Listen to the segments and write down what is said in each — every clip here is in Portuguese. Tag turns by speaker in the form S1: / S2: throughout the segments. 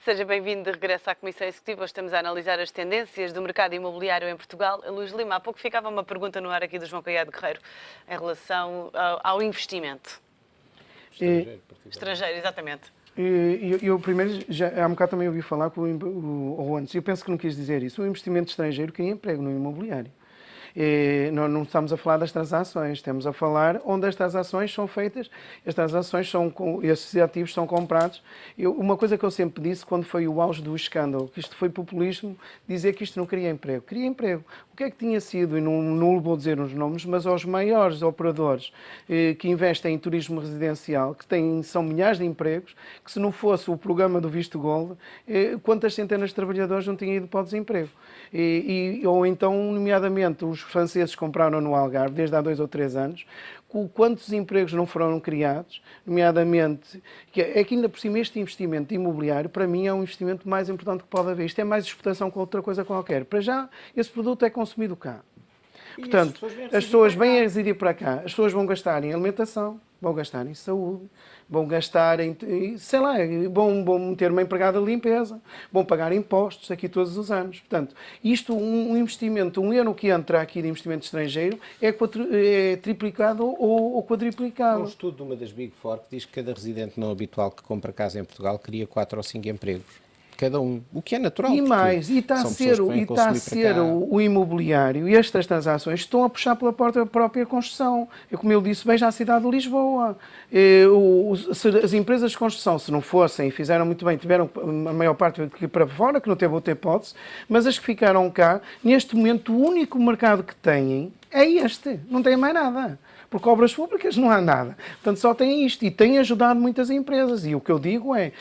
S1: Seja bem-vindo de regresso à Comissão Executiva. Hoje estamos a analisar as tendências do mercado imobiliário em Portugal. Luís Lima, há pouco ficava uma pergunta no ar aqui do João Caiado Guerreiro em relação ao investimento. Estrangeiro, exatamente.
S2: Eu primeiro, já, há um bocado também ouvi falar com ou antes, eu penso que não quis dizer isso. O investimento estrangeiro cria emprego no imobiliário. Não estamos a falar das transações, estamos a falar onde as transações são feitas, as transações são, esses ativos são comprados. Uma coisa que eu sempre disse quando foi o auge do escândalo, que isto foi populismo, dizer que isto não cria emprego. Cria emprego. O que é que tinha sido, e não vou dizer os nomes, mas aos maiores operadores que investem em turismo residencial, que são milhares de empregos, que se não fosse o programa do Visto Gold, quantas centenas de trabalhadores não tinham ido para o desemprego? Ou então, nomeadamente, os franceses compraram no Algarve, desde há 2 ou 3 anos, quantos empregos não foram criados, nomeadamente, que ainda por cima este investimento imobiliário, para mim, é um investimento mais importante que pode haver. Isto é mais exportação que outra coisa qualquer. Para já, esse produto é consumido cá. Portanto, as pessoas vêm a residir para cá, as pessoas vão gastar em alimentação, vão gastar em saúde, vão gastar em, sei lá, vão ter uma empregada de limpeza, vão pagar impostos aqui todos os anos. Portanto, isto, um investimento, um euro que entra aqui de investimento estrangeiro é triplicado ou quadriplicado.
S3: Um estudo de uma das Big Four que diz que cada residente não habitual que compra casa em Portugal cria 4 ou 5 empregos. Cada um, o que é natural.
S2: E mais, e está a ser o imobiliário e estas transações estão a puxar pela própria construção. Como eu disse, veja a cidade de Lisboa. As empresas de construção, se não fossem, fizeram muito bem, tiveram a maior parte aqui para fora, que não teve outra hipótese, mas as que ficaram cá, neste momento, o único mercado que têm é este, não tem mais nada. Porque obras públicas não há nada. Portanto, só tem isto e tem ajudado muitas empresas. E o que eu digo é,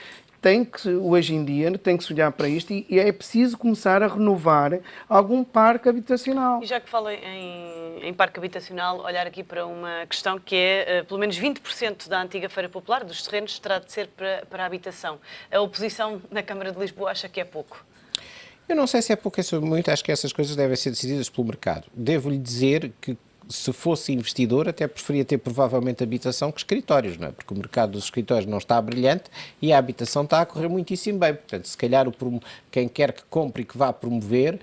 S2: hoje em dia, tem que se olhar para isto e é preciso começar a renovar algum parque habitacional.
S1: E já que fala em parque habitacional, olhar aqui para uma questão que é, pelo menos 20% da antiga Feira Popular, dos terrenos, terá de ser para a habitação. A oposição na Câmara de Lisboa acha que é pouco?
S3: Eu não sei se é pouco ou muito, acho que essas coisas devem ser decididas pelo mercado. Devo-lhe dizer que, se fosse investidor, até preferia ter provavelmente habitação que escritórios, não é? Porque o mercado dos escritórios não está brilhante e a habitação está a correr muitíssimo bem. Portanto, se calhar quem quer que compre e que vá promover,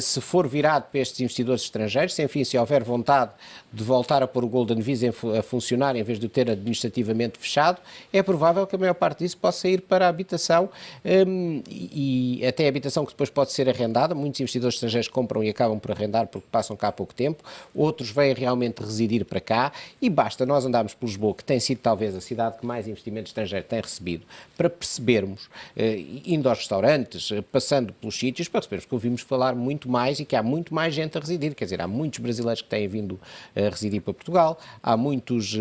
S3: se for virado para estes investidores estrangeiros, se houver vontade de voltar a pôr o Golden Visa a funcionar em vez de o ter administrativamente fechado, é provável que a maior parte disso possa ir para a habitação e até a habitação que depois pode ser arrendada. Muitos investidores estrangeiros compram e acabam por arrendar porque passam cá há pouco tempo. Outros vêm realmente residir para cá e basta nós andarmos por Lisboa, que tem sido talvez a cidade que mais investimento estrangeiro tem recebido, para percebermos, indo aos restaurantes, passando pelos sítios, para percebermos que ouvimos falar muito mais e que há muito mais gente a residir. Quer dizer, há muitos brasileiros que têm vindo a residir para Portugal, há muitos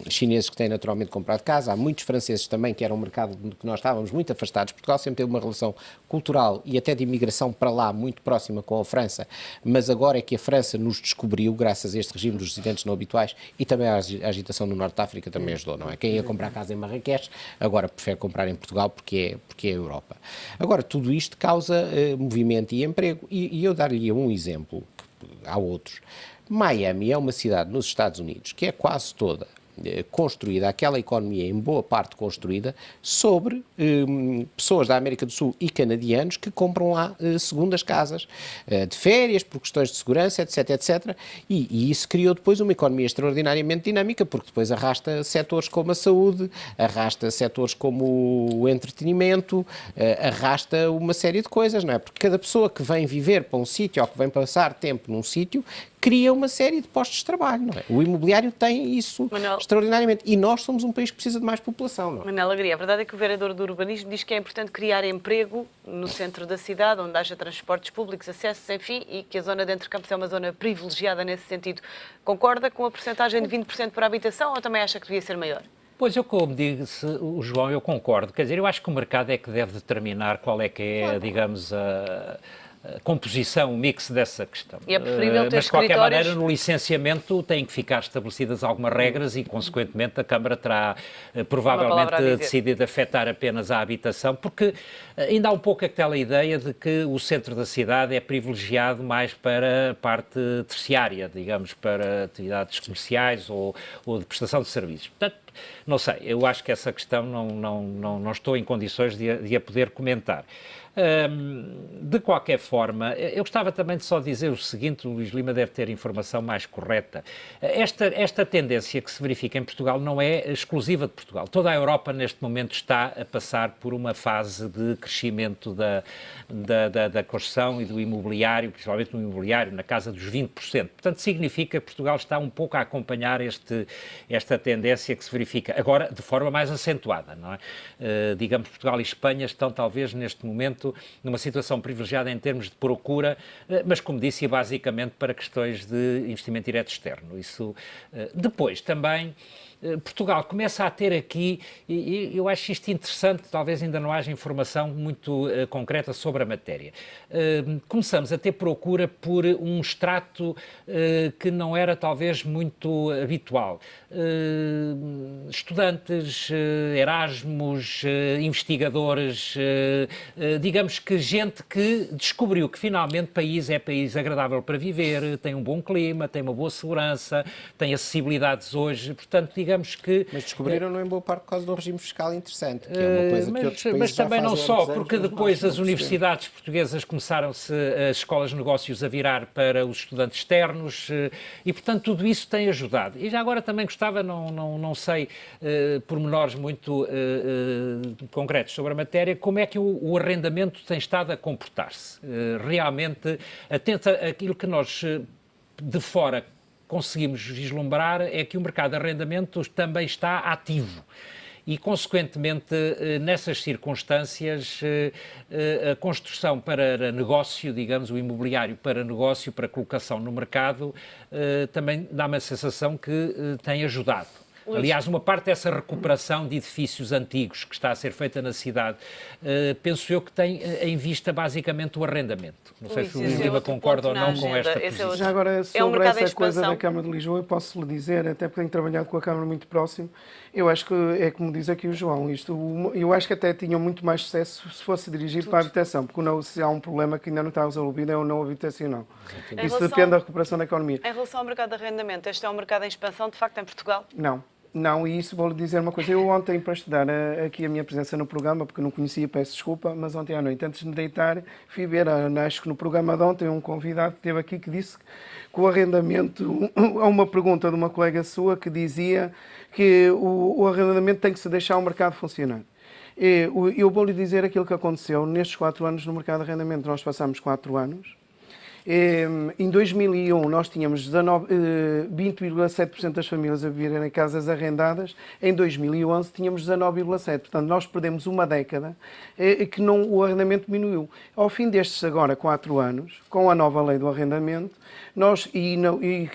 S3: chineses que têm naturalmente comprado casa, há muitos franceses também, que era um mercado que nós estávamos muito afastados. Portugal sempre teve uma relação cultural e até de imigração para lá muito próxima com a França, mas agora é que a França nos descobriu, graças a este regime dos residentes não habituais, e também a agitação no Norte de África também ajudou, não é? Quem ia comprar casa em Marrakech agora prefere comprar em Portugal porque é a Europa. Agora, tudo isto causa movimento e emprego, e eu dar-lhe um exemplo, há outros. Miami é uma cidade nos Estados Unidos que é quase toda construída, aquela economia em boa parte construída, sobre pessoas da América do Sul e canadianos que compram lá segundas casas, de férias, por questões de segurança, etc, etc. E isso criou depois uma economia extraordinariamente dinâmica, porque depois arrasta setores como a saúde, arrasta setores como o entretenimento, arrasta uma série de coisas, não é? Porque cada pessoa que vem viver para um sítio ou que vem passar tempo num sítio, cria uma série de postos de trabalho, não é? O imobiliário tem isso extraordinariamente. E nós somos um país que precisa de mais população, não é?
S1: Manela Alegria, a verdade é que o vereador do urbanismo diz que é importante criar emprego no centro da cidade, onde haja transportes públicos, acessos, enfim, e que a zona de Entre Campos é uma zona privilegiada nesse sentido. Concorda com a percentagem de 20% para a habitação ou também acha que devia ser maior?
S4: Pois eu, como disse o João, eu concordo. Quer dizer, eu acho que o mercado é que deve determinar qual é que é, digamos, composição, o mix dessa questão.
S1: E é preferível ter
S4: mas, de qualquer
S1: escritórios...
S4: maneira, no licenciamento têm que ficar estabelecidas algumas regras e, consequentemente, a Câmara terá provavelmente decidido afetar apenas a habitação, porque ainda há um pouco aquela ideia de que o centro da cidade é privilegiado mais para a parte terciária, digamos, para atividades comerciais ou de prestação de serviços. Portanto, não sei, eu acho que essa questão não estou em condições de a poder comentar. De qualquer forma, eu gostava também de só dizer o seguinte: o Luís Lima deve ter informação mais correta. Esta tendência que se verifica em Portugal não é exclusiva de Portugal. Toda a Europa neste momento está a passar por uma fase de crescimento da construção e do imobiliário, principalmente no imobiliário, na casa dos 20%. Portanto, significa que Portugal está um pouco a acompanhar esta tendência que se verifica agora de forma mais acentuada, não é? Digamos, Portugal e Espanha estão talvez neste momento numa situação privilegiada em termos de procura, mas, como disse, basicamente para questões de investimento direto externo. Isso, depois, também, Portugal começa a ter aqui, e eu acho isto interessante, talvez ainda não haja informação muito concreta sobre a matéria. Começamos a ter procura por um extrato que não era talvez muito habitual. Estudantes, Erasmus, investigadores, digamos que gente que descobriu que finalmente país é país agradável para viver, tem um bom clima, tem uma boa segurança, tem acessibilidades hoje, portanto, digamos que...
S3: Mas descobriram-no em boa parte por causa de um regime fiscal interessante, que é uma coisa que outros países
S4: mas também
S3: já
S4: não
S3: fazem
S4: só,
S3: há anos,
S4: porque depois as universidades portuguesas começaram-se, as escolas de negócios, a virar para os estudantes externos e, portanto, tudo isso tem ajudado. E já agora também gostava, não sei pormenores muito concretos sobre a matéria, como é que o arrendamento tem estado a comportar-se. Realmente, atento àquilo que nós de fora conseguimos vislumbrar, é que o mercado de arrendamentos também está ativo. E, consequentemente, nessas circunstâncias, a construção para negócio, digamos, o imobiliário para negócio, para colocação no mercado, também dá-me a sensação que tem ajudado. Aliás, uma parte dessa recuperação de edifícios antigos que está a ser feita na cidade, penso eu que tem em vista basicamente o arrendamento. Não sei se o Luís Lima concorda ou não com esta posição.
S2: Já agora, sobre essa coisa da Câmara de Lisboa, eu posso lhe dizer, até porque tenho trabalhado com a Câmara muito próximo, eu acho que é como diz aqui o João, eu acho que até tinham muito mais sucesso se fosse dirigido para a habitação, porque se há um problema que ainda não está resolvido é o não habitacional. Isso depende da recuperação da economia.
S1: Em relação ao mercado de arrendamento, este é um mercado em expansão, de facto, em Portugal?
S2: Não, e isso vou-lhe dizer uma coisa. Eu ontem, para estudar aqui a minha presença no programa, porque não conhecia, peço desculpa, mas ontem à noite, antes de me deitar, fui ver, acho que no programa de ontem, um convidado que esteve aqui que disse que o arrendamento, há uma pergunta de uma colega sua que dizia que o arrendamento tem que se deixar o mercado funcionar. Eu vou-lhe dizer aquilo que aconteceu nestes 4 anos no mercado de arrendamento. Nós passamos 4 anos. Em 2001 nós tínhamos 20,7% das famílias a viverem em casas arrendadas, em 2011 tínhamos 19,7%, portanto nós perdemos uma década que o arrendamento diminuiu. Ao fim destes agora 4 anos, com a nova lei do arrendamento,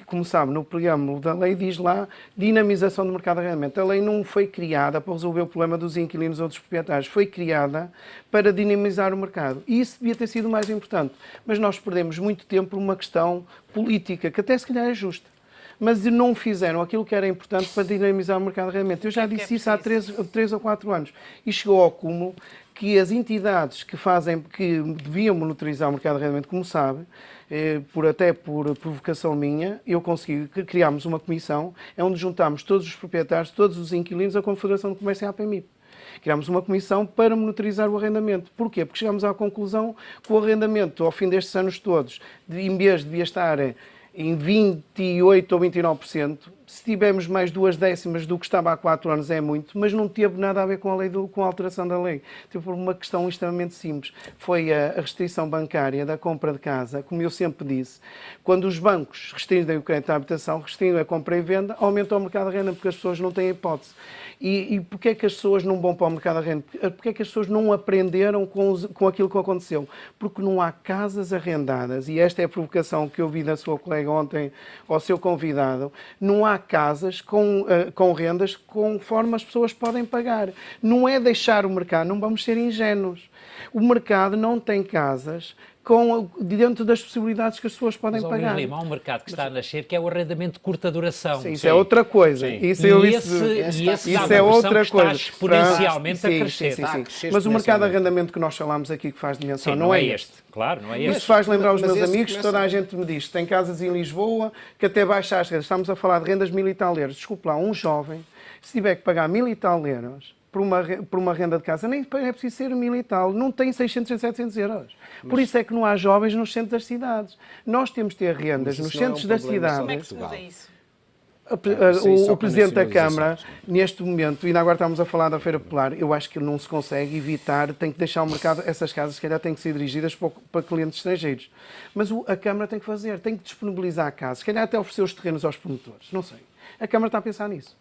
S2: como sabe, no programa da lei diz lá dinamização do mercado de arrendamento. A lei não foi criada para resolver o problema dos inquilinos ou dos proprietários, foi criada para dinamizar o mercado. E isso devia ter sido o mais importante. Mas nós perdemos muito tempo por uma questão política, que até se calhar é justa. Mas não fizeram aquilo que era importante para dinamizar o mercado de arrendamento. Eu já disse isso há 3 ou 4 anos. E chegou ao cúmulo que as entidades que deviam monitorizar o mercado de arrendamento, como sabe, até por provocação minha, criámos uma comissão onde juntámos todos os proprietários, todos os inquilinos, a Confederação de Comércio e a APMIP. Criámos uma comissão para monitorizar o arrendamento. Porquê? Porque chegámos à conclusão que o arrendamento, ao fim destes anos todos, em vez de devia estar em 28% ou 29%, se tivermos mais 0,2 do que estava há 4 anos é muito, mas não teve nada a ver com a alteração da lei. Teve por uma questão extremamente simples. Foi a restrição bancária da compra de casa, como eu sempre disse. Quando os bancos restringem o crédito à habitação, restringem a compra e venda, aumenta o mercado de renda, porque as pessoas não têm hipótese. E porquê é que as pessoas não vão para o mercado de renda? Porquê é que as pessoas não aprenderam com aquilo que aconteceu? Porque não há casas arrendadas, e esta é a provocação que eu vi da sua colega ontem ao seu convidado, não há casas com rendas conforme as pessoas podem pagar. Não é deixar o mercado, não vamos ser ingênuos. O mercado não tem casas dentro das possibilidades que as pessoas podem pagar.
S4: Há um mercado que está a nascer que é o arrendamento de curta duração.
S2: Sim, isso é outra coisa. Isso é outra coisa.
S4: Está exponencialmente a crescer.
S2: Mas o mercado de arrendamento que nós falamos aqui, que faz dimensão, não é este.
S4: Claro, não é este.
S2: Isso faz lembrar os meus amigos, toda a gente me diz, tem casas em Lisboa que até baixa as rendas. Estamos a falar de rendas 1.000 e tal euros. Desculpe lá, um jovem, se tiver que pagar 1.000 e tal euros por uma renda de casa, nem é preciso ser 1.000 e tal, não tem 600 e 700 euros. Por isso é que não há jovens nos centros das cidades. Nós temos de ter rendas nos centros das cidades.
S1: Como é que se muda isso?
S2: O Presidente da Câmara, neste momento, ainda agora estamos a falar da Feira Popular, eu acho que não se consegue evitar, tem que deixar o mercado, essas casas, se calhar, têm que ser dirigidas para clientes estrangeiros. Mas a Câmara tem que fazer, tem que disponibilizar casas, se calhar até oferecer os terrenos aos promotores, não sei. A Câmara está a pensar nisso.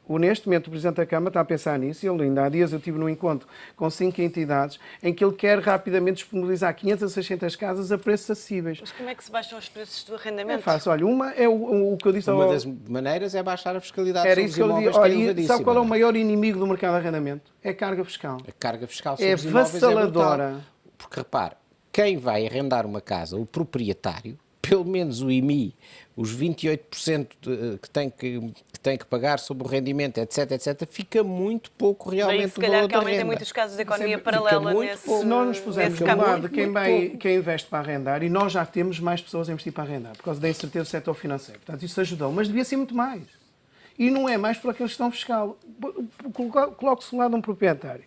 S2: Neste momento, o Presidente da Câmara está a pensar nisso e ainda há dias eu tive num encontro com 5 entidades em que ele quer rapidamente disponibilizar 500 a 600 casas a preços acessíveis.
S1: Mas como é que se baixam os preços do arrendamento?
S2: É fácil. Olha, uma é o que eu disse...
S3: Uma das maneiras é baixar a fiscalidade
S2: sobre
S3: os imóveis,
S2: que
S3: é
S2: elevadíssima. Sabe qual é o maior inimigo do mercado de arrendamento? É a carga fiscal.
S3: A carga fiscal sobre os imóveis
S2: vassaladora.
S3: É brutal. Porque, repare, quem vai arrendar uma casa, o proprietário, pelo menos o IMI, os 28% que tem que pagar sobre o rendimento, etc, fica muito pouco realmente
S1: do valor da renda. Se calhar
S3: que
S1: tem muitos casos de economia paralela nesse
S2: Se nós nos pusermos do lado de quem investe para arrendar, e nós já temos mais pessoas a investir para arrendar, por causa da incerteza do setor financeiro. Portanto, isso ajudou, mas devia ser muito mais. E não é mais por aquela questão fiscal. Coloque-se do lado de um proprietário.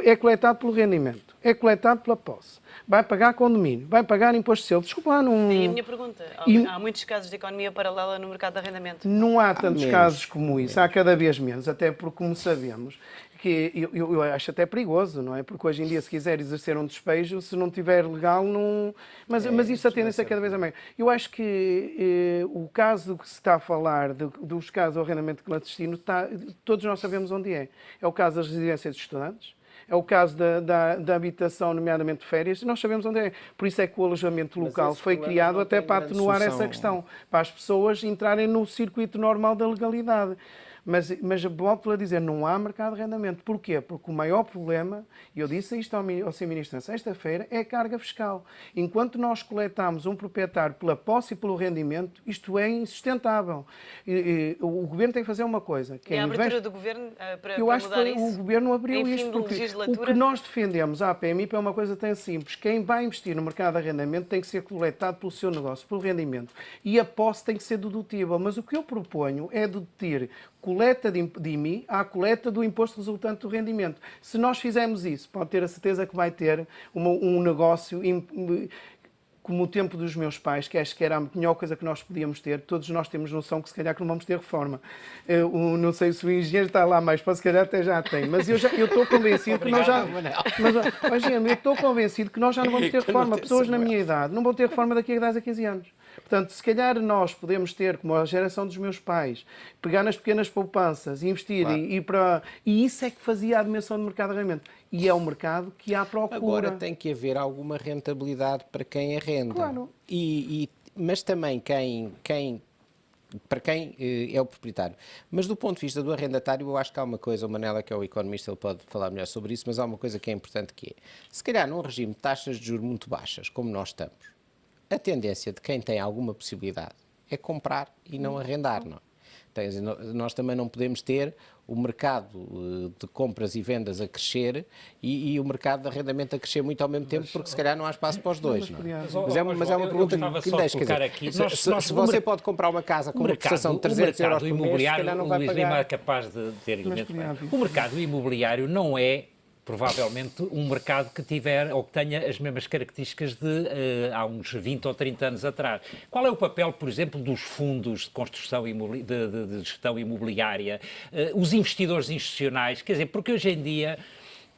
S2: É coletado pelo rendimento, é coletado pela posse. Vai pagar condomínio, vai pagar imposto de selo. Desculpa lá, não...
S1: E a minha pergunta, há muitos casos de economia paralela no mercado de arrendamento?
S2: Não há tantos casos como isso, há cada vez menos, até porque, como sabemos, que eu acho até perigoso, não é? Porque hoje em dia, se quiser exercer um despejo, se não tiver legal, não... Mas isso a tendência é cada vez a maior. Eu acho que o caso que se está a falar, dos casos do arrendamento clandestino, todos nós sabemos onde é. É o caso das residências de estudantes, é o caso da habitação, nomeadamente de férias, nós sabemos onde é. Por isso é que o alojamento local foi criado até para atenuar essa questão, para as pessoas entrarem no circuito normal da legalidade. Mas volto a dizer, não há mercado de arrendamento. Porquê? Porque o maior problema, e eu disse isto ao Sr. Ministro na sexta-feira, é a carga fiscal. Enquanto nós coletamos um proprietário pela posse e pelo rendimento, isto é insustentável. O Governo tem que fazer uma coisa.
S1: E a abertura do Governo para
S2: eu acho
S1: mudar
S2: que
S1: isso?
S2: o Governo abriu isto porque o que nós defendemos à PMI é uma coisa tão simples. Quem vai investir no mercado de arrendamento tem que ser coletado pelo seu negócio, pelo rendimento. E a posse tem que ser dedutível. Mas o que eu proponho é dedutir coleta de IMI à coleta do imposto resultante do rendimento. Se nós fizermos isso, pode ter a certeza que vai ter um negócio como o tempo dos meus pais, que acho que era a melhor coisa que nós podíamos ter. Todos nós temos noção que se calhar que não vamos ter reforma. Não sei se o engenheiro está lá mais, se calhar até já tem, mas eu estou convencido que nós já... eu estou convencido que nós já não vamos ter reforma. Pessoas na minha idade não vão ter reforma daqui a 10 a 15 anos. Portanto, se calhar nós podemos ter, como a geração dos meus pais, pegar nas pequenas poupanças, investir claro. E isso é que fazia a dimensão do mercado de arrendamento. E é um mercado que há procura.
S3: Agora tem que haver alguma rentabilidade para quem arrenda.
S2: Claro.
S3: Mas também para quem é o proprietário. Mas do ponto de vista do arrendatário, eu acho que há uma coisa, o Manela, que é o economista, ele pode falar melhor sobre isso, mas há uma coisa que é importante que é, se calhar num regime de taxas de juros muito baixas, como nós estamos, a tendência de quem tem alguma possibilidade é comprar e não arrendar, não é? Nós também não podemos ter o mercado de compras e vendas a crescer e o mercado de arrendamento a crescer muito ao mesmo tempo, porque se calhar não há espaço para os dois. Não é? Mas é uma pergunta que me deixa. Se você pode comprar uma casa com uma prestação de 300 euros por mês, se calhar não vai pagar.
S4: É capaz de ter elemento. O mercado imobiliário não é provavelmente um mercado que tiver ou que tenha as mesmas características de há uns 20 ou 30 anos atrás. Qual é o papel, por exemplo, dos fundos de construção de gestão imobiliária, os investidores institucionais? Quer dizer, porque hoje em dia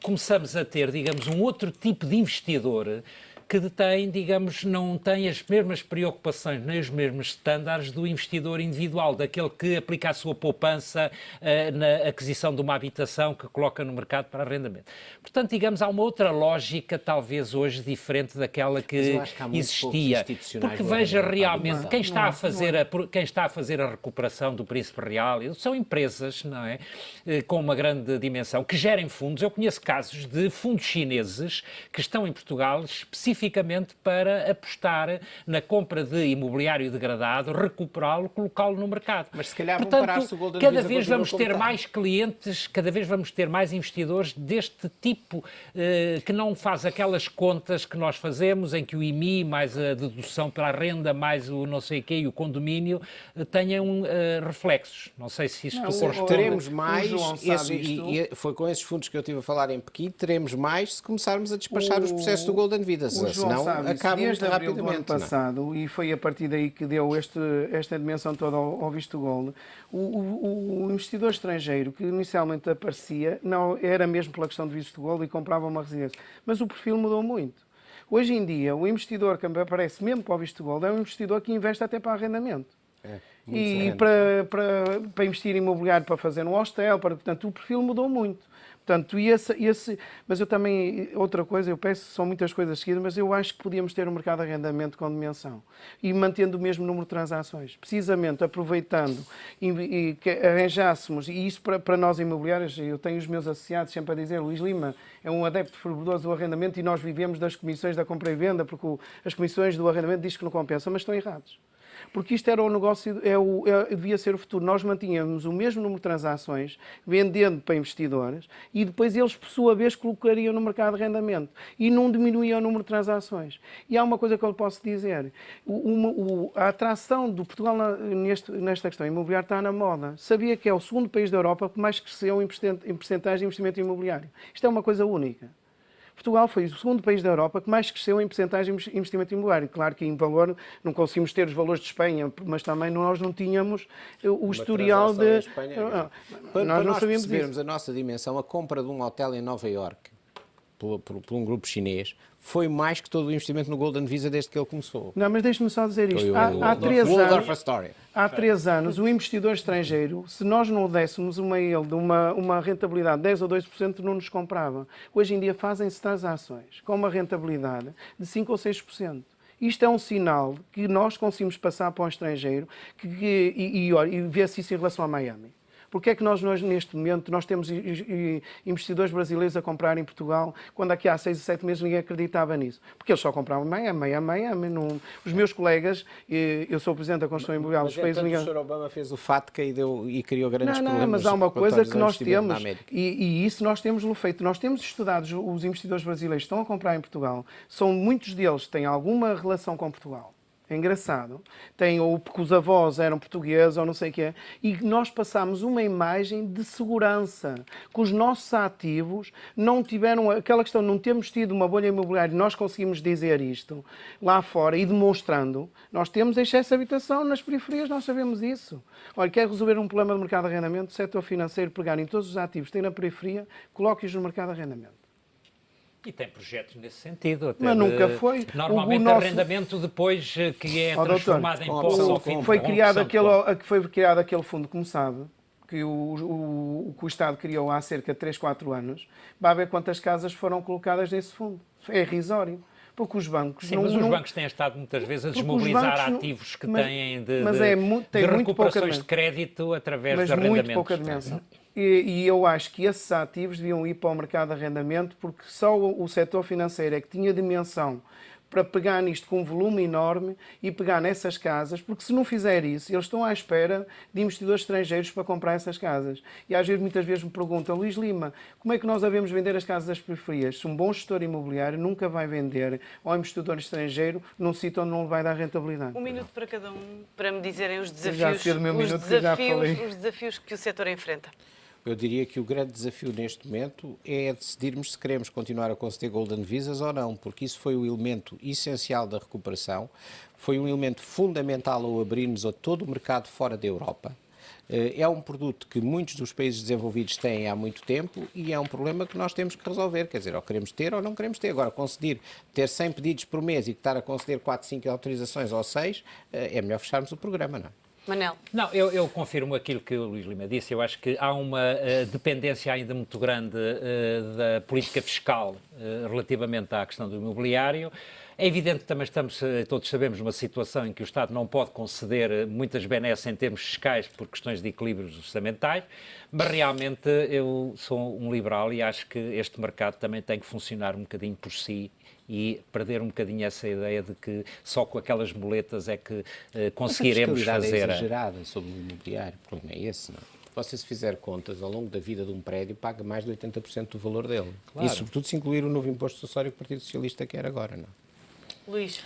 S4: começamos a ter, digamos, um outro tipo de investidor que tem, digamos, não tem as mesmas preocupações nem os mesmos estándares do investidor individual, daquele que aplica a sua poupança na aquisição de uma habitação que coloca no mercado para arrendamento. Portanto, digamos, há uma outra lógica, talvez hoje, diferente daquela que existia. Porque veja realmente, quem está a fazer a recuperação do Príncipe Real são empresas, não é? Com uma grande dimensão, que gerem fundos. Eu conheço casos de fundos chineses que estão em Portugal especificamente especificamente para apostar na compra de imobiliário degradado, recuperá-lo, colocá-lo no mercado.
S3: Mas se calhar
S4: portanto,
S3: vão parar-se o Golden
S4: cada
S3: Visa
S4: vez
S3: continua
S4: vamos
S3: como
S4: ter
S3: está.
S4: mais clientes, cada vez vamos ter mais investidores deste tipo, que não faz aquelas contas que nós fazemos, em que o IMI, mais a dedução pela renda, mais o não sei o quê e o condomínio, tenham reflexos. Não sei se isto corresponde.
S3: Teremos mais,
S2: e
S3: foi com esses fundos que eu estive a falar em Pequim, teremos mais se começarmos a despachar os processos do Golden Visa, senão acaba muito rapidamente.
S2: Do ano passado, e foi a partir daí que deu esta dimensão toda ao visto gold, o investidor estrangeiro que inicialmente aparecia, não era mesmo pela questão do visto gold e comprava uma residência, mas o perfil mudou muito. Hoje em dia, o investidor que aparece mesmo para o visto gold é um investidor que investe até para arrendamento. E para investir em imobiliário, para fazer um hostel, portanto, o perfil mudou muito. Portanto, mas eu também, outra coisa, eu peço, são muitas coisas seguidas, mas eu acho que podíamos ter um mercado de arrendamento com dimensão e mantendo o mesmo número de transações, precisamente aproveitando e que arranjássemos, e isso para nós imobiliários, eu tenho os meus associados sempre a dizer, Luís Lima é um adepto fervoroso do arrendamento e nós vivemos das comissões da compra e venda, porque as comissões do arrendamento diz que não compensam, mas estão errados. Porque isto era o negócio, devia ser o futuro. Nós mantínhamos o mesmo número de transações, vendendo para investidores, e depois eles, por sua vez, colocariam no mercado de arrendamento. E não diminuía o número de transações. E há uma coisa que eu lhe posso dizer. A atração do Portugal nesta questão imobiliária está na moda. Sabia que é o segundo país da Europa que mais cresceu em percentagem de investimento imobiliário. Isto é uma coisa única. Portugal foi o segundo país da Europa que mais cresceu em percentagem de investimento imobiliário. Claro que em valor não conseguimos ter os valores de Espanha, mas também nós não tínhamos o historial de...
S3: Para nós percebermos a nossa dimensão, a compra de um hotel em Nova Iorque por um grupo chinês foi mais que todo o investimento no Golden Visa desde que ele começou.
S2: Não, mas deixe-me só dizer isto. Há 3 anos, o investidor estrangeiro, se nós não dessemos a ele de uma rentabilidade de 10 ou 2%, não nos comprava. Hoje em dia fazem-se transações com uma rentabilidade de 5 ou 6%. Isto é um sinal que nós conseguimos passar para o estrangeiro e vê-se isso em relação a Miami. Porque é que nós, neste momento, nós temos investidores brasileiros a comprar em Portugal, quando aqui há 6 ou 7 meses ninguém acreditava nisso? Porque eles só compravam em Miami. Não... Os meus colegas, eu sou o Presidente da Construção Imobiliária dos países...
S3: Mas o Sr. Obama fez o FATCA e criou grandes problemas.
S2: Não, mas há uma coisa que nós temos, e isso nós temos feito. Nós temos estudado os investidores brasileiros que estão a comprar em Portugal, muitos deles têm alguma relação com Portugal. É engraçado. Ou porque os avós eram portugueses ou não sei o que é. E nós passámos uma imagem de segurança. Que os nossos ativos não tiveram... Aquela questão, não temos tido uma bolha imobiliária. Nós conseguimos dizer isto lá fora e demonstrando. Nós temos excesso de habitação nas periferias, nós sabemos isso. Olha, quer resolver um problema do mercado de arrendamento, o setor financeiro pegar em todos os ativos que tem na periferia, coloque-os no mercado de arrendamento.
S4: E tem projetos nesse sentido. Até
S2: mas nunca foi.
S4: Normalmente arrendamento depois que é transformado em posse ao fim.
S2: Foi criado aquele fundo, como sabe, que o Estado criou há cerca de 3, 4 anos. Vai ver quantas casas foram colocadas nesse fundo. É irrisório. Porque os bancos...
S4: Sim, mas os bancos têm estado muitas vezes a desmobilizar ativos que têm de recuperações de crédito através de arrendamentos.
S2: Muito pouca dimensão. E eu acho que esses ativos deviam ir para o mercado de arrendamento, porque só o setor financeiro é que tinha dimensão para pegar nisto com um volume enorme e pegar nessas casas, porque se não fizer isso, eles estão à espera de investidores estrangeiros para comprar essas casas. E às vezes, muitas vezes me perguntam, Luís Lima, como é que nós devemos vender as casas das periferias? Se um bom gestor imobiliário nunca vai vender ao investidor estrangeiro num sítio onde não lhe vai dar rentabilidade.
S1: 1 minuto para cada um, para me dizerem os desafios que o setor enfrenta.
S3: Eu diria que o grande desafio neste momento é decidirmos se queremos continuar a conceder Golden Visas ou não, porque isso foi o elemento essencial da recuperação, foi um elemento fundamental ao abrirmos a todo o mercado fora da Europa. É um produto que muitos dos países desenvolvidos têm há muito tempo e é um problema que nós temos que resolver, quer dizer, ou queremos ter ou não queremos ter. Agora, conseguir ter 100 pedidos por mês e estar a conceder 4, 5 autorizações ou 6, é melhor fecharmos o programa, não é?
S1: Manel.
S4: Não, eu confirmo aquilo que o Luís Lima disse. Eu acho que há uma dependência ainda muito grande da política fiscal relativamente à questão do imobiliário. É evidente que também estamos, todos sabemos, numa situação em que o Estado não pode conceder muitas benesses em termos fiscais por questões de equilíbrios orçamentais, mas realmente eu sou um liberal e acho que este mercado também tem que funcionar um bocadinho por si e perder um bocadinho essa ideia de que só com aquelas muletas é que conseguiremos fazer...
S3: É exagerada sobre o imobiliário, o problema é esse, não é? Você, se fizer contas, ao longo da vida de um prédio, paga mais de 80% do valor dele. Claro. E, sobretudo, se incluir o novo imposto sucessório que o Partido Socialista quer agora, não é?
S1: Luís.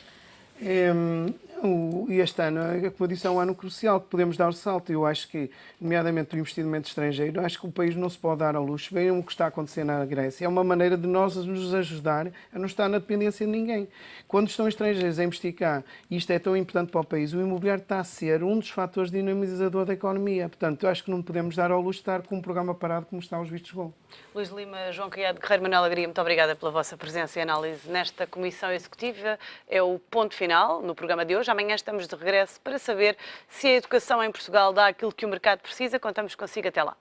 S2: Este ano, como eu disse, é um ano crucial que podemos dar o salto. Eu acho que, nomeadamente o investimento estrangeiro, acho que o país não se pode dar ao luxo. Vejam o que está a acontecer na Grécia. É uma maneira de nós nos ajudar a não estar na dependência de ninguém. Quando estão estrangeiros a investir cá, e isto é tão importante para o país, o imobiliário está a ser um dos fatores dinamizador da economia. Portanto, eu acho que não podemos dar ao luxo de estar com um programa parado como está os vistos gold.
S1: Luís Lima, João Caiado, Guerreiro, Manuel Alegria, muito obrigada pela vossa presença e análise nesta Comissão Executiva. É o ponto final no programa de hoje. Amanhã estamos de regresso para saber se a educação em Portugal dá aquilo que o mercado precisa. Contamos consigo. Até lá.